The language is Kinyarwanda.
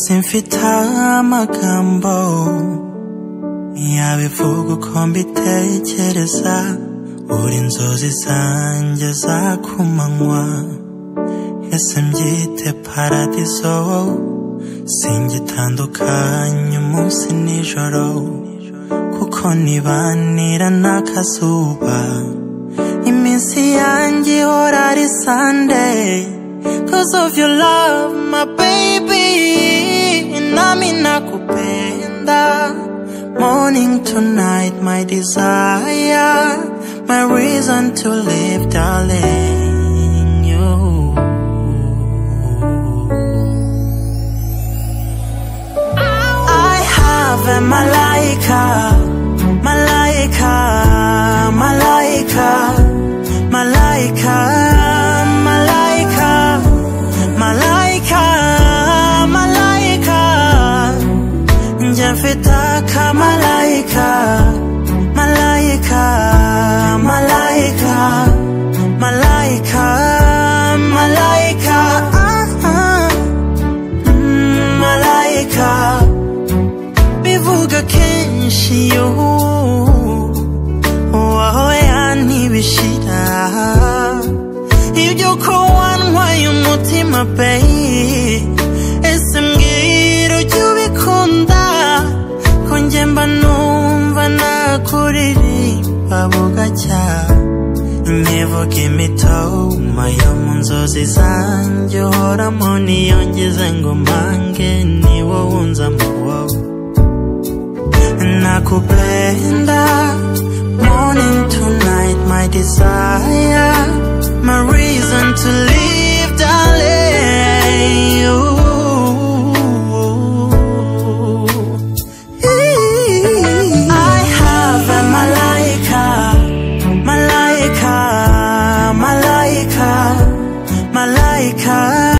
simfite amagambo yabivuga uko mbitekereza uri inzozi zanjye za kumanywa ese mbyite paradiso singitandukanye umunsi nijoro kuko nibanira n'akazuba iminsi yanjye ihora ari Sunday cause of your love my baby nami nakupenda morning to night my desire my reason to live darling you I have a malaika malaika malaika malaika malaika malaika malaika njafita kamalaika malaika malaika malaika malaika malaika bivuga kenshi yo wahoya ntibishira ibyo ko wantwaye umutima bayi ese mbwira ujya ubikunda ko njye mba numva nakuririmba bugacya nkivuga imitoma yo mu nzozi zanjye uhoramo niyongeze ngo mpange ni wowe unzamo wowe nakupenda morning to night my desire